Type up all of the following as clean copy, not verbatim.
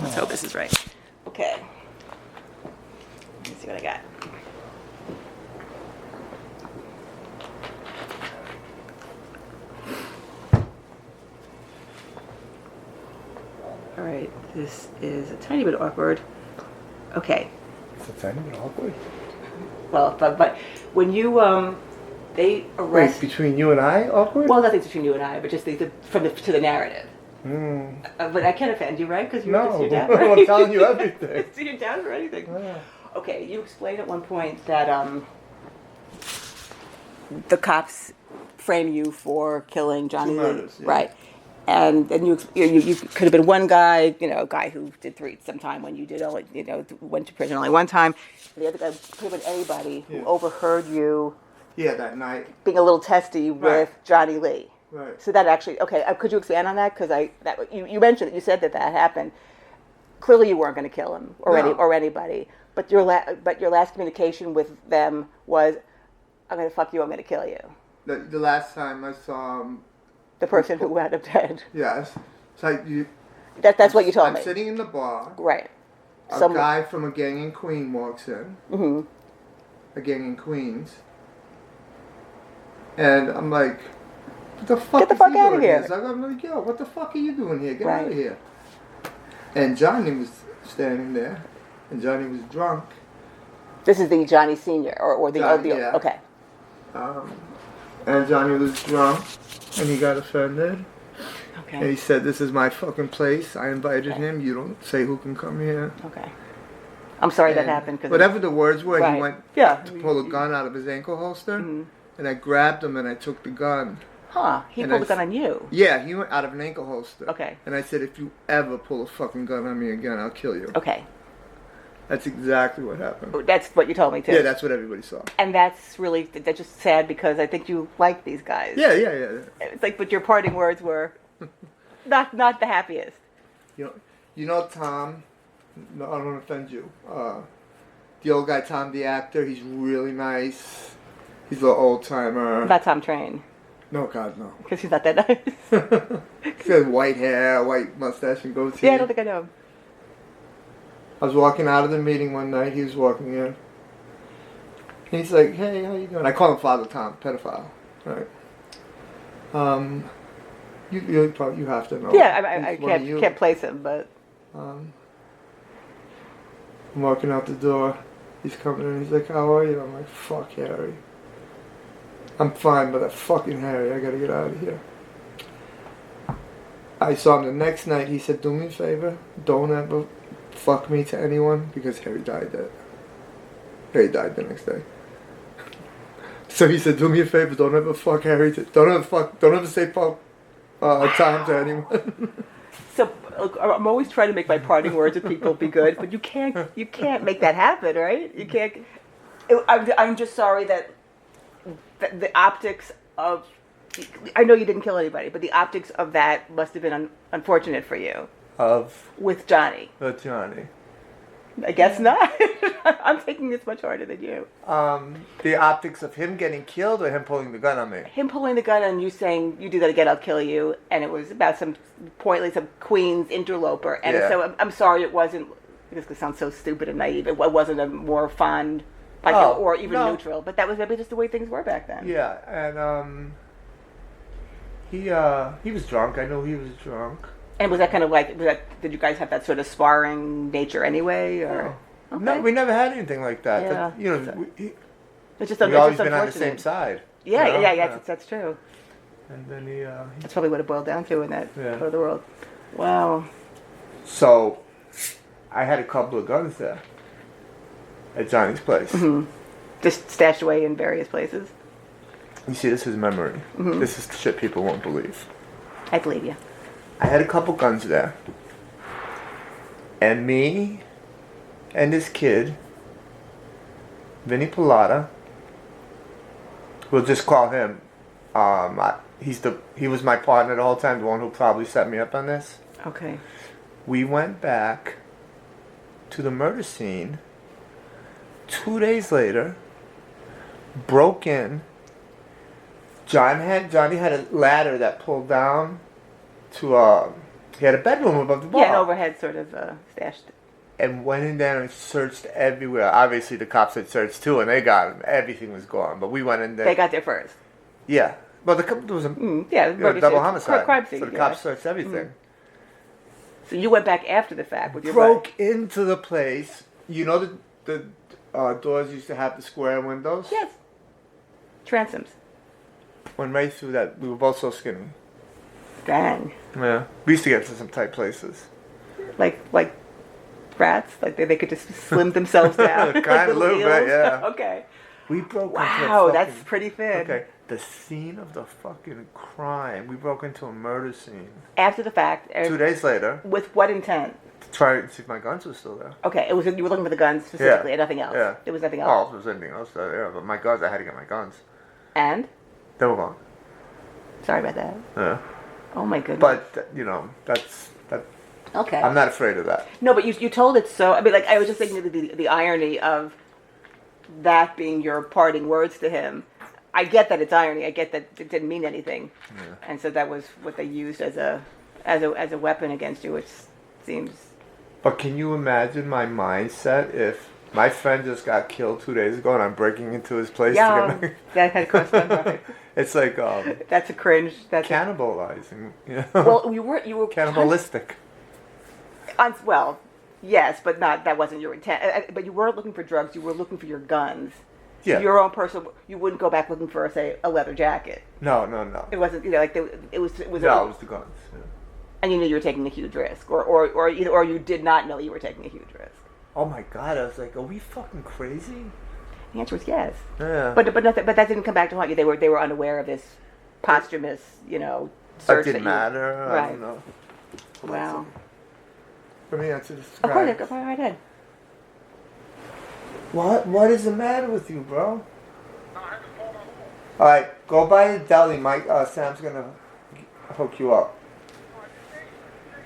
Let's hope this is right. Okay. Let's see what I got. All right, this is a tiny bit awkward. Okay. It's a tiny bit awkward. Well, but when you they arrest. Wait, between you and I, awkward? Well, nothing between you and I, but just to the narrative. Mm. But I can't offend you, right? Because you're No, you're down. Right? I'm telling you everything. So you're down for anything. Yeah. Okay, you explained at one point that the cops frame you for killing Johnny Two Lee, murders, yeah. right? And then you could have been one guy, a guy who did three sometime when you did only, went to prison only one time. The other guy could have been anybody who Yeah. overheard you Yeah, that night. being a little testy with Right. Johnny Lee. Right. So that actually, okay, could you expand on that? Because you mentioned it, you said that happened. Clearly, you weren't going to kill him or No. anybody. But your last communication with them was, "I'm going to fuck you. I'm going to kill you." The last time I saw him, The person who wound up dead. yes. It's like That's what you told I'm me. sitting in the bar. Right. A Some guy from a gang in Queens walks in. hmm A gang in Queens. And I'm like, what the fuck Get the is fuck he outta doing here. So I'm like, yo, what the fuck are you doing here? Get Right. out of here. And Johnny was standing there. And Johnny was drunk. This is the Johnny Senior or the Johnny, the yeah. okay. And Johnny was drunk. And he got offended. And Okay. he said, this is my fucking place. I invited Okay. him. You don't say who can come here. Okay. I'm sorry that And happened because whatever the words were, Right. he went Yeah. to pull a gun out of his ankle holster. Mhm. And I grabbed him and I took the gun. He and pulled I a gun on you. Yeah, he went out of an ankle holster. Okay. And I said, if you ever pull a fucking gun on me again, I'll kill you. Okay. That's exactly what happened. That's what you told me too. Yeah, that's what everybody saw. And that's just sad because I think you like these guys. Yeah. It's like, but your parting words were not the happiest. You know Tom, no, I don't want to offend you. The old guy, Tom the actor, he's really nice. He's a little old timer. About Tom Train, No, God, no. because he's not that nice. He's got white hair, white mustache, and goatee. Yeah, I don't think I know him. I was walking out of the meeting one night. He was walking in. And he's like, "Hey, how you doing?" I call him Father Tom, pedophile, right? You have to know. Yeah, I He's one of you. can't place him, but I'm walking out the door. He's coming in. He's like, "How are you?" I'm like, "Fuck Harry. I'm fine, but that fucking Harry. I gotta get out of here." I saw him the next night. He said, "Do me a favor. Don't ever fuck me to anyone," because Harry died the next day. So he said, "Do me a favor. Don't ever fuck Harry. Don't ever say fuck Tom to anyone." so I'm always trying to make my parting words with people be good, but you can't make that happen, right? You can't. I'm just sorry that the optics of. I know you didn't kill anybody, but the optics of that must have been unfortunate for you. With Johnny. Johnny. I guess not. I'm taking this much harder than you. The optics of him getting killed or him pulling the gun on me? Him pulling the gun and you saying, "You do that again, I'll kill you," and it was about some Queens interloper. And Yeah. so I'm sorry it wasn't, this could sound so stupid and naive, it wasn't a more fond, or even no. neutral, but that was maybe just the way things were back then. Yeah, and he was drunk. I know he was drunk. And was that kind of like, did you guys have that sort of sparring nature anyway? Or okay. No, we never had anything like that. Yeah. It's just we've it's always just been on the unfortunate. same side. Yeah, you know? yeah, that's true. And then That's probably what it boiled down to in that Yeah. part of the world. Wow. So, I had a couple of guns there at Johnny's place. Mm-hmm. Just stashed away in various places. You see, this is memory. Mm-hmm. This is shit people won't believe. I believe you. I had a couple guns there. And me and this kid, Vinny Pilata, we'll just call him, he was my partner the whole time, the one who probably set me up on this. Okay. We went back to the murder scene 2 days later, broke in. Johnny had a ladder that pulled down to He had a bedroom above the bar. Yeah, an overhead sort of stashed. And went in there and searched everywhere. Obviously, the cops had searched too, and they got him. Everything was gone. But we went in there. They got there first. Yeah. Well, there was a double homicide. Crime scene. So the cops searched everything. So you went back after the fact with your Broke bike. into the place. You know the doors used to have the square windows? Yes. Transoms. Went right through that. We were both so skinny. Dang. Yeah. We used to get to some tight places. Like rats? Like they could just slim themselves down? Kind of a little bit, yeah. Okay. We broke into Wow, a that's pretty thin. Okay. The scene of the fucking crime. We broke into a murder scene. After the fact. 2 days later. With what intent? To try and see if my guns were still there. Okay, you were looking for the guns specifically and nothing else. Yeah. There was nothing Oh, else. if there was anything else there, yeah. But my guns, I had to get my guns. And? They were gone. Sorry about that. Yeah. Oh my goodness. But, that's... Okay. I'm not afraid of that. No, but you told it so. I mean, like I was just thinking of the irony of that being your parting words to him. I get that it's irony. I get that it didn't mean anything, and so that was what they used as a weapon against you, which seems. But can you imagine my mindset if my friend just got killed 2 days ago and I'm breaking into his place? Yeah, to get that had crossed my mind. It's like That's a cringe. That's cannibalizing. Well, you were cannibalistic. Well, yes, but that wasn't your intent. But you weren't looking for drugs. You were looking for your guns. Yeah. Your own personal. You wouldn't go back looking for, say, a leather jacket. No. It wasn't. Like it was. No, it was the guns. Yeah. And you knew you were taking a huge risk, or you did not know you were taking a huge risk. Oh my God! I was like, are we fucking crazy? The answer was yes. Yeah. But that didn't come back to haunt you. They were unaware of this posthumous, search. That didn't matter. Right. I don't know. Wow. Let me answer this. Of course, go right ahead. What is the matter with you, bro? All right, go by the deli. Mike, Sam's gonna hook you up.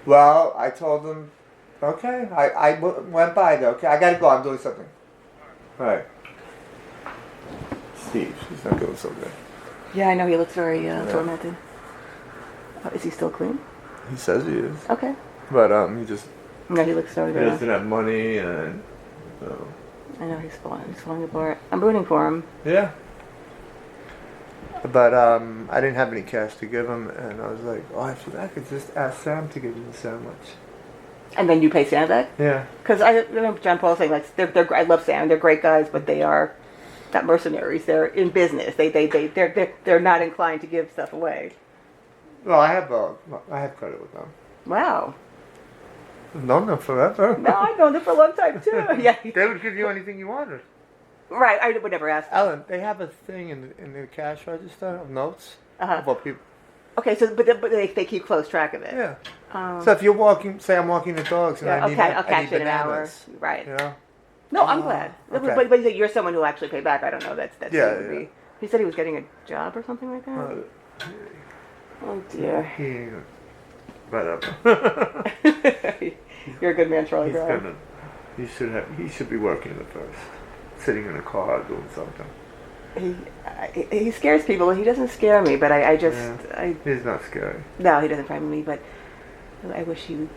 Well, I told him. Okay, I went by there. Okay, I gotta go. I'm doing something. All right. Steve, he's not doing so good. Yeah, I know. He looks very tormented. Is he still clean? He says he is, Okay. but he just No, he looks so he good. doesn't have money and. I know he's falling apart. I'm rooting for him. Yeah. But I didn't have any cash to give him, and I was like, oh, I could just ask Sam to give me the sandwich. And then you pay Sam back? Yeah. Because I remember John Paul saying, like, they're I love Sam. They're great guys, but they are not mercenaries. They're in business. They're not inclined to give stuff away. Well, I have credit with them. Wow. I've known them forever. No, I've known them for a long time too. Yeah. They would give you anything you wanted. Right. I would never ask. Ellen, they have a thing in the cash register of notes of what people. Okay, so but they keep close track of it. Yeah. So if you're walking, say I'm walking the dogs, and I need I'll catch it in an hour. bananas. Right. You know? No, I'm glad. Okay. But you're someone who will actually pay back. I don't know. That's Yeah, would yeah. be. He said he was getting a job or something like that. Oh dear. He, whatever. You're a good man, Charlie He's Brown. He should be working at first, sitting in a car doing something. He scares people. He doesn't scare me, but I just He's not scary. no, he doesn't frighten me. But I wish he.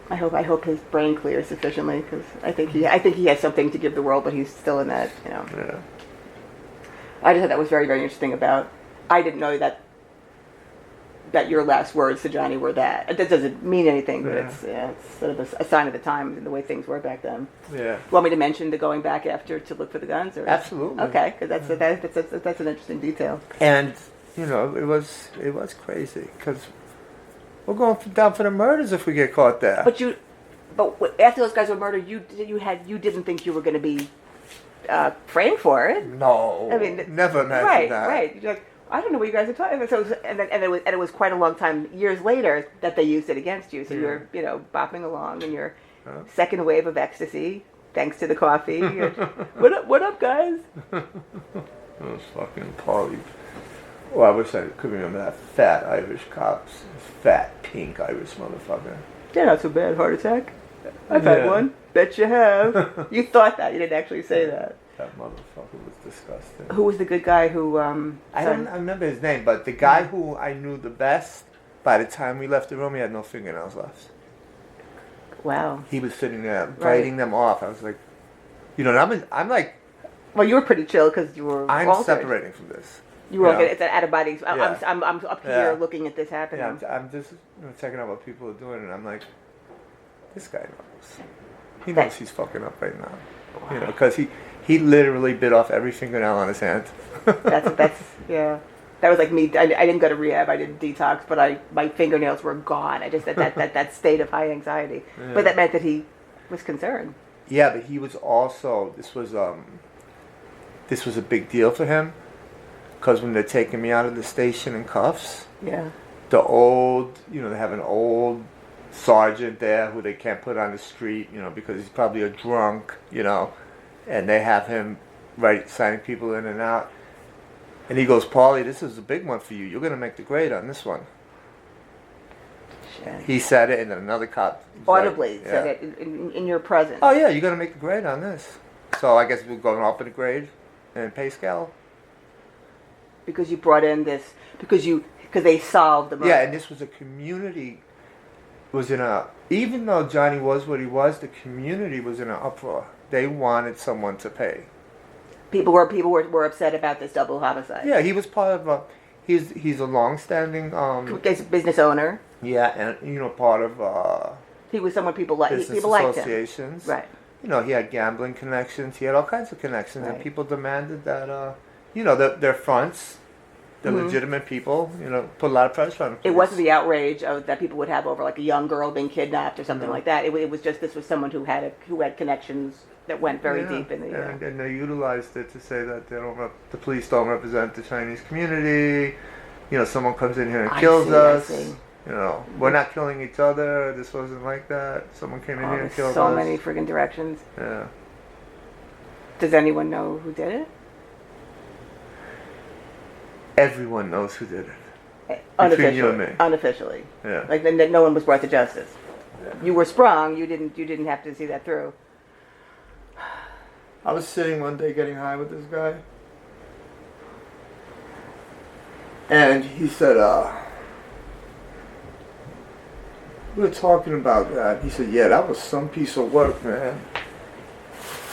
I hope his brain clears sufficiently because I think he has something to give the world, but he's still in that. Yeah. I just thought that was very, very interesting about. I didn't know that your last words to Johnny were that. That doesn't mean anything, but it's sort of a sign of the time and the way things were back then. Yeah. You want me to mention the going back after to look for the guns? Or? Absolutely. Okay, because that's an interesting detail. And it was crazy because we're going down for the murders if we get caught there. But after those guys were murdered, you didn't think you were going to be framed for it. No. I mean, never imagined that. Right. You're like, I don't know what you guys are talking about. So, and it was quite a long time, years later, that they used it against you. So you're, bopping along in your second wave of ecstasy, thanks to the coffee. What up, guys? It was fucking Paulie. Oh, I wish I could remember that fat Irish cops. Fat, pink Irish motherfucker. Yeah, not so bad. Heart attack? I've had one. Bet you have. You thought that. You didn't actually say that. That motherfucker was disgusting. Who was the good guy who... I remember his name, but the guy who I knew the best By the time we left the room, he had no fingernails left. Wow. He was sitting there biting them off. I was like, you know, and I'm like, Well, you were pretty chill because you were. I'm altered. separating from this. You were. Yeah. It's an out of body. Yeah. I'm up here Yeah. looking at this happening. Yeah, I'm just checking out what people are doing, and I'm like, this guy knows. He That- knows he's fucking up right now. You know, because he literally bit off every fingernail on his hand. That's yeah. That was like me. I didn't go to rehab. I didn't detox, but my fingernails were gone. I just had that state of high anxiety. Yeah. But that meant that he was concerned. Yeah, but he was also this was a big deal for him because when they're taking me out of the station in cuffs, Yeah. the old, you know, they have an old sergeant there who they can't put on the street, you know, because he's probably a drunk, you know, and they have him signing people in and out. And he goes, Paulie, this is a big one for you. You're going to make the grade on this one. Shit. He said it, and then another cop Audibly like, said it in your presence. Oh, yeah, you're going to make the grade on this. So I guess we're going up in the grade and pay scale. Because you brought in this because they solved the murder. Yeah, and this was a community. Even though Johnny was what he was, the community was in an uproar. They wanted someone to pay. People were upset about this double homicide. Yeah, he was part of he's a long-standing He's a business owner. yeah, and part of He was someone people liked. business People liked him. associations. Right. You know, he had gambling connections. He had all kinds of connections, Right. and people demanded that their fronts, the legitimate people, put a lot of pressure on them. It wasn't the outrage that people would have over like a young girl being kidnapped or something like that. It was just this was someone who had connections that went very deep in the. And they utilized it to say that the police don't represent the Chinese community. Someone comes in here and kills us. I see. We're not killing each other. This wasn't like that. Someone came in here and There's killed so us. many friggin' directions. Yeah. Does anyone know who did it? Everyone knows who did it. Unofficially. you and me. Unofficially. Yeah. Like then no one was brought to justice. You were sprung. You didn't have to see that through. I was sitting one day getting high with this guy. And he said, we were talking about that. He said, yeah, that was some piece of work, man.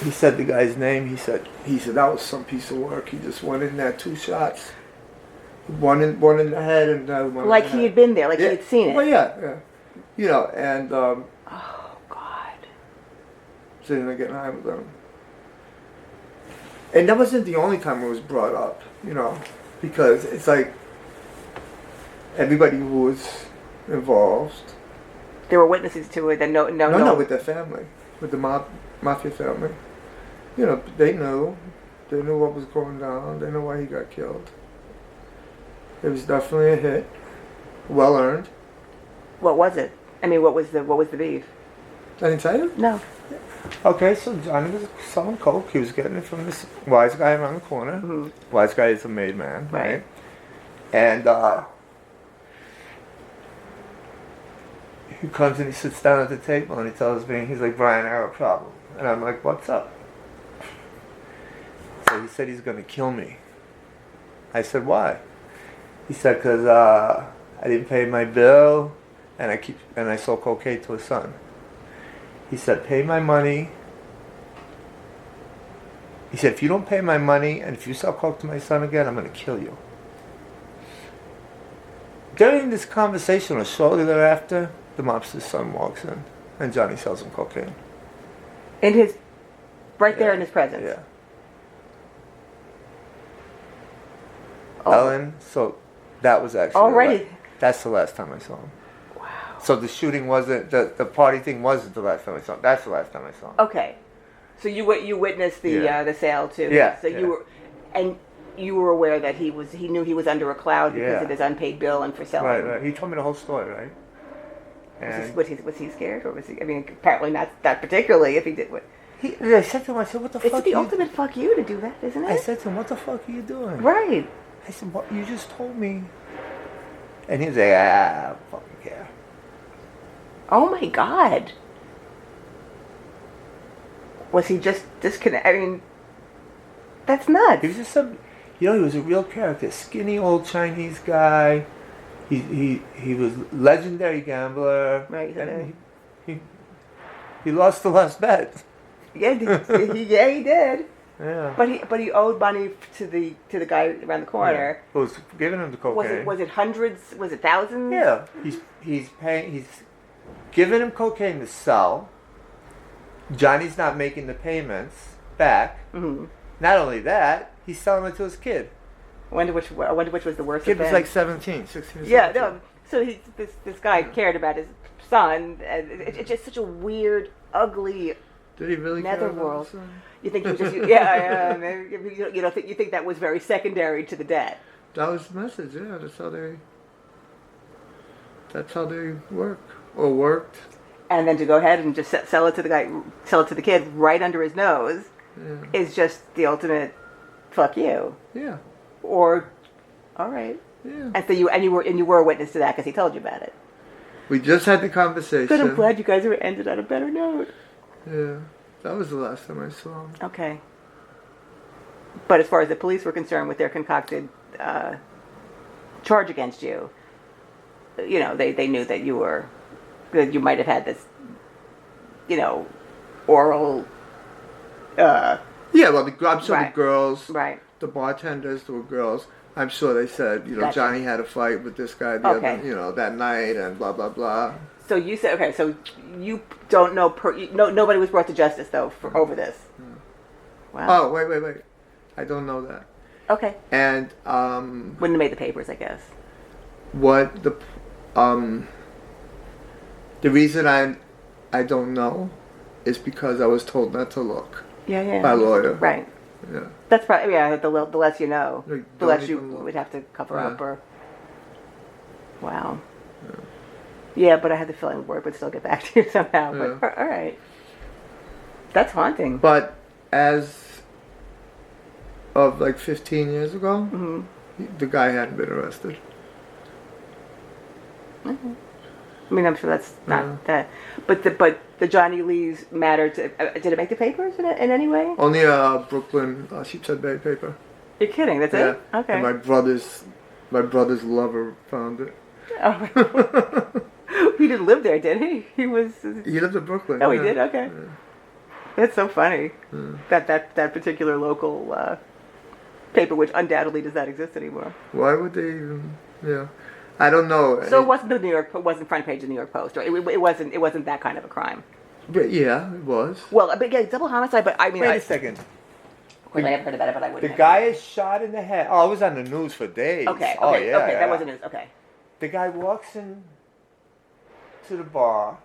He said the guy's name. He said that was some piece of work. He just went in there, 2 shots. One in the head and another one Like in the he head. had been there. Like he had seen it. Well, yeah. And Oh God. sitting there getting high with them. And that wasn't the only time it was brought up, because it's like everybody who was involved. There were witnesses to it. That No, with their family, with the mafia family. They knew what was going down. They knew why he got killed. It was definitely a hit, well earned. What was it? I mean, what was the beef? I didn't tell you. No. Okay, so Johnny was selling coke. He was getting it from this wise guy around the corner. Mhm. Wise guy is a made man, Right. right? And he comes and he sits down at the table and he tells me, he's like, Brian, I have a problem. And I'm like, what's up? So he said he's going to kill me. I said, why? He said, because I didn't pay my bill and I sold cocaine to his son. He said, pay my money. He said, if you don't pay my money and if you sell coke to my son again, I'm going to kill you. During this conversation, or shortly thereafter, the mobster's son walks in and Johnny sells him cocaine. Right there Yeah. in his presence. Yeah. Oh. Ellen, so that was actually Already. that's the last time I saw him. Wow. So the shooting wasn't, the party thing wasn't the last time I saw him. That's the last time I saw him. Okay. So you witnessed the Yeah. the sale too. Yeah, So yeah. you were aware that he knew he was under a cloud because Yeah. of his unpaid bill and for selling. Right. He told me the whole story, right? And Was he scared or was he? I mean, apparently not particularly. If he did, I said to him, I said, what the it's fuck the you ultimate fuck you to do that, isn't it? I said to him, what the fuck are you doing? Right. I said, what, you just told me. And he's like, I don't fucking care. Oh my God. Was he just disconnect? I mean, that's nuts. He was just he was a real character. Skinny old Chinese guy, He was legendary gambler. Right, he's And he lost the last bet. Yeah, he did. Yeah. But he owed money to the guy around the corner. Who was giving him the cocaine. Was it hundreds? Was it thousands? Yeah. He's giving him cocaine to sell. Johnny's not making the payments back. Mm-hmm. Not only that, he's selling it to his kid. I wonder which was the worst. Kid was offense. like 17, 16 or Yeah, 17. no. So this guy cared about his son. And it's just such a weird, ugly Did he really care about netherworld. his son? You think he just yeah. Maybe you don't think you think that was very secondary to the debt. That was the message, yeah. That's how they work. Or worked. And then to go ahead and just sell it to the kid right under his nose Yeah. is just the ultimate fuck you. Yeah. Or all right. Yeah. And so you were a witness to that because he told you about it. We just had the conversation. Good. I'm glad you guys ended on a better note. Yeah. That was the last time I saw him. Okay. But as far as the police were concerned with their concocted charge against you, they knew that you might have had this, oral. Yeah, well, I'm sure Right. the girls, Right. the bartenders, the girls, I'm sure they said, Gotcha. Johnny had a fight with this guy the Okay. other, that night and blah, blah, blah. So you said okay. So you don't know. Nobody was brought to justice though over this. Wow. Oh, wait. I don't know that. Okay. And Wouldn't have made the papers, I guess. what the reason I don't know is because I was told not to look Yeah. by a lawyer. Right. Yeah. That's probably the less you know, Like, the don't less you even look. would have to cover Yeah. up. Or wow. Yeah, but I had the feeling word would still get back to you somehow. Yeah. But all right. That's haunting. But as of like 15 years ago, Mm-hmm. the guy hadn't been arrested. I mean, I'm sure that's not Yeah. that. But the Johnny Lee's matter did it make the papers in any way? Only a Brooklyn Sheepshead Bay paper. You're kidding? That's Yeah. it? Okay. And my brother's lover found it. Oh. He didn't live there, did he? He was. He lived in Brooklyn. Oh, yeah. he did. Okay. Yeah. That's so funny. Yeah. That particular local paper, which undoubtedly does not exist anymore. Why would they even? Yeah, I don't know. So it wasn't it wasn't front page of the New York Post, or it wasn't that kind of a crime. But yeah, it was. Well, but yeah, double homicide. But I mean, Wait a second. Of course, I never heard about it, but I wouldn't. The have. guy is shot in the head. Oh, it was on the news for days. Okay. Oh, Okay. yeah. Okay. yeah. That wasn't news. Okay. The guy walks in to the bar,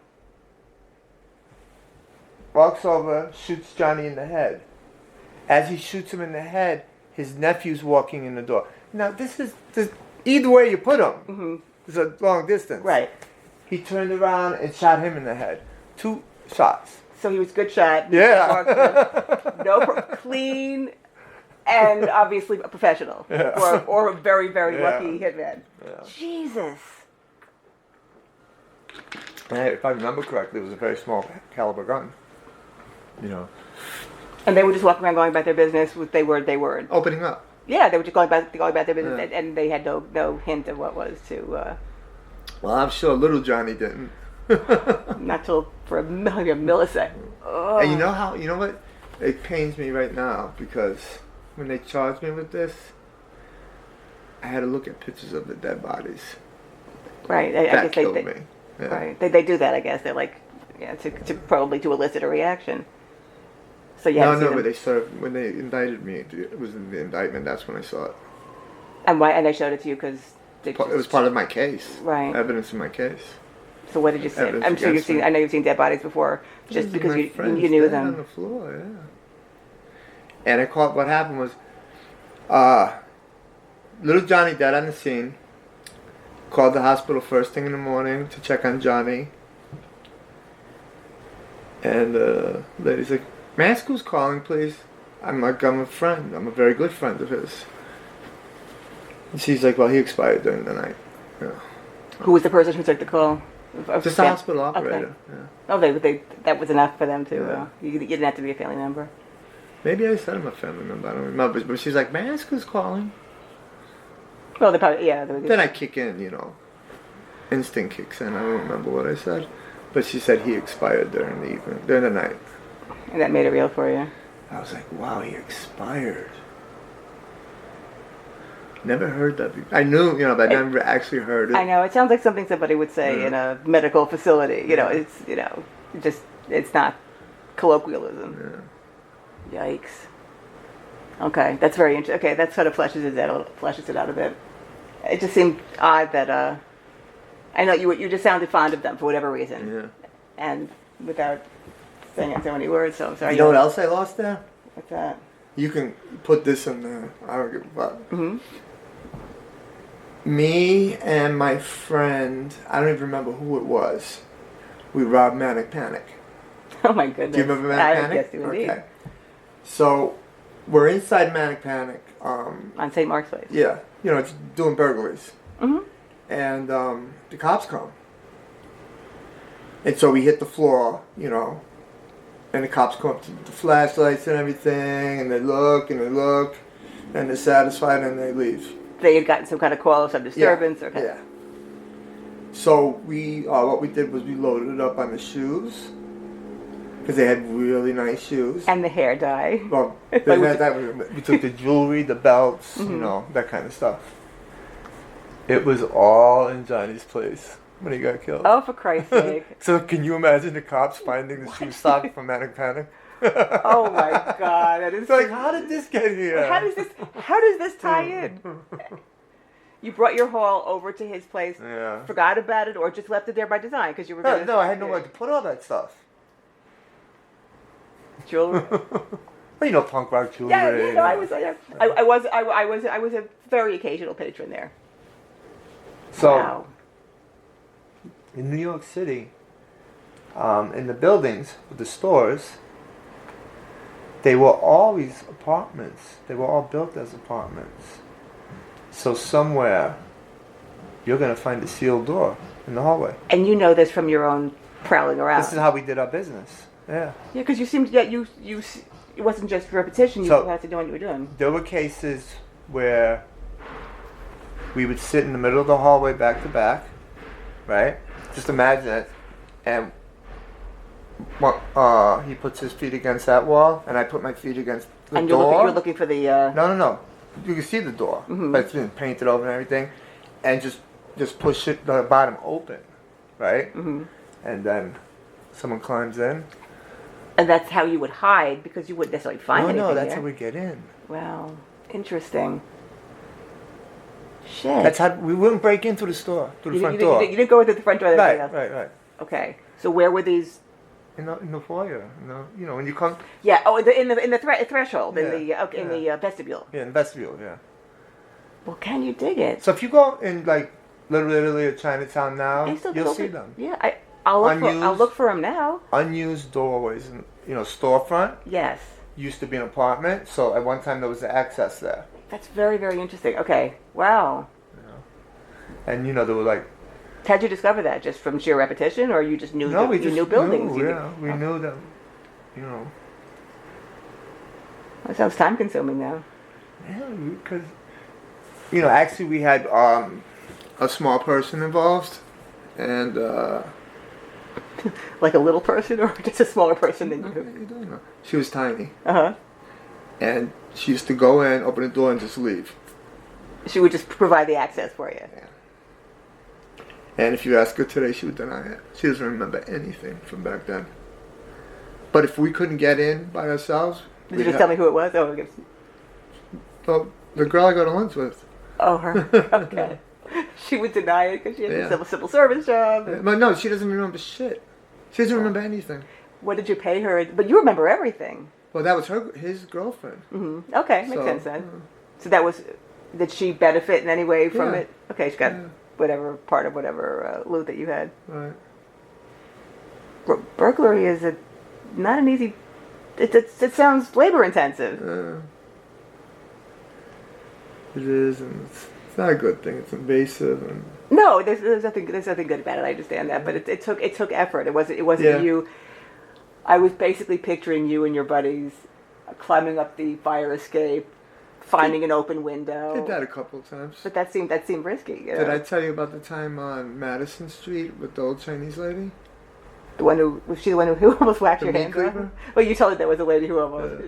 walks over, shoots Johnny in the head. As he shoots him in the head, his nephew's walking in the door. Now, this either way you put him, Mm-hmm. it's a long distance. Right. He turned around and shot him in the head. 2 shots. So he was good shot. Yeah. Clean, and obviously a professional, Yeah. or a very very Yeah. lucky hitman. Yeah. Jesus. And if I remember correctly, it was a very small caliber gun. And they were just walking around going about their business. They were. Opening up. Yeah, they were just going about their business, Yeah. and they had no hint of what was to. Well, I'm sure little Johnny didn't. Not till for a millisecond. Oh. And you know what? It pains me right now because when they charged me with this, I had to look at pictures of the dead bodies. Right. I That guess killed they me. Yeah. right. They do that. I guess they're like, yeah, to probably to elicit a reaction. So you No, have to see but them. when they indicted me, it was in the indictment. That's when I saw it. And why? And they showed it to you because It was part of my case. Right. Evidence in my case. So what did you say? Evidence I'm sure you've against seen. me. I know you've seen dead bodies before, just These are because my you friends knew dead them. on the floor, yeah. And I called. What happened was, little Johnny dead on the scene. Called the hospital first thing in the morning to check on Johnny. And lady's like, "May I ask who's calling, please?" I'm a friend. I'm a very good friend of his. And she's like, "Well, he expired during the night." Yeah. Who was the person who took the call? Just a hospital operator. Yeah. Oh, they that was enough for them to. Yeah. You didn't have to be a family member. Maybe I said I'm a family member. I don't remember. But she's like, "May I ask who's calling?" Well, they probably They Then I kick in, instinct kicks in. I don't remember what I said, but she said he expired during the evening, during the night. And that made it real for you. I was like, wow, he expired. Never heard that before. I knew, but I never actually heard it. I know, it sounds like something somebody would say in a medical facility. It's not colloquialism. Yeah. Yikes. Okay, that's very interesting. Okay, that sort of fleshes it out a bit. It just seemed odd that, I know you just sounded fond of them for whatever reason. Yeah. And without saying it so many words, so I'm sorry. You know what else I lost there? What's that? You can put this in there. I don't give a fuck. Mm-hmm. Me and my friend, I don't even remember who it was. We robbed Manic Panic. Oh my goodness. Do you remember Manic Panic? Yes, indeed. Okay. So, we're inside Manic Panic. On St. Mark's Place. Yeah. It's doing burglaries. Mm-hmm. And the cops come. And so we hit the floor, and the cops come up to the flashlights and everything, and they look, and they're satisfied, and they leave. They had gotten some kind of call of some disturbance. Okay. Yeah. So what we did was we loaded it up on the shoes, because they had really nice shoes. And the hair dye. Well, we took the jewelry, the belts, that kind of stuff. It was all in Johnny's place when he got killed. Oh, for Christ's sake. So can you imagine the cops finding the shoe sock from Manic Panic? Oh my God, that is It's like, how did this get here? How does this tie in? You brought your haul over to his place, forgot about it, or just left it there by design because you were gonna... No, I had nowhere to put all that stuff. Jewelry. Well, punk rock jewelry. Yeah, I was a very occasional patron there. So, wow. In New York City, in the buildings with the stores, they were always apartments. They were all built as apartments. So somewhere, you're going to find a sealed door in the hallway. And you know this from your own prowling around. This is how we did our business. Yeah. Yeah, because you seemed you it wasn't just repetition. You had to know what you were doing. There were cases where we would sit in the middle of the hallway back to back, right? Just imagine it. And he puts his feet against that wall, and I put my feet against the door. You're looking for the... No. You can see the door, but it's been painted over and everything. And just push it, the bottom open, right? Mm-hmm. And then someone climbs in. And that's how you would hide, because you wouldn't necessarily find anything No, that's there. how we get in. Wow. Interesting. Shit. That's how we wouldn't break into the store, through the front door. You didn't go into the front door. Right. Okay. So where were these? In the foyer. When you come. Yeah. Oh, in the threshold, Yeah, in the vestibule. Yeah, in the vestibule. Yeah. Well, can you dig it? So if you go in like Little Italy or Chinatown now, you'll see them. Yeah, I'll look for them now. Unused doorways, and storefront. Yes. Used to be an apartment, so at one time there was access there. That's very, very interesting. Okay. Wow. And there were like. How'd you discover that? Just from sheer repetition, or you just knew? No, we just knew buildings. We knew that. That sounds time consuming now. Yeah, because actually we had a small person involved, and like a little person, or just a smaller person than you? You don't know. She was tiny. Uh-huh. And she used to go in, open the door, and just leave. She would just provide the access for you. Yeah. And if you ask her today, she would deny it. She doesn't remember anything from back then. But if we couldn't get in by ourselves... Did you just tell me who it was? Oh, well, the girl I got on lunch with. Oh, her. Okay. She would deny it because she had a civil service job. But no, she doesn't remember shit. She doesn't remember anything. What did you pay her? But you remember everything. Well, that was his girlfriend. Mm-hmm. Okay, makes sense then. So that was... Did she benefit in any way from it? Okay, she got whatever part of whatever loot that you had. Right. Burglary is not an easy... It sounds labor intensive. It is, and it's not a good thing. It's invasive, and no, there's nothing good about it. I understand that, but it took effort. It wasn't you. I was basically picturing you and your buddies climbing up the fire escape, finding an open window. Did that a couple of times. But that seemed risky. You know? Did I tell you about the time on Madison Street with the old Chinese lady? The one who was she the one who almost whacked The your meat hand cleaver? off? Well, you told me there was a lady who almost.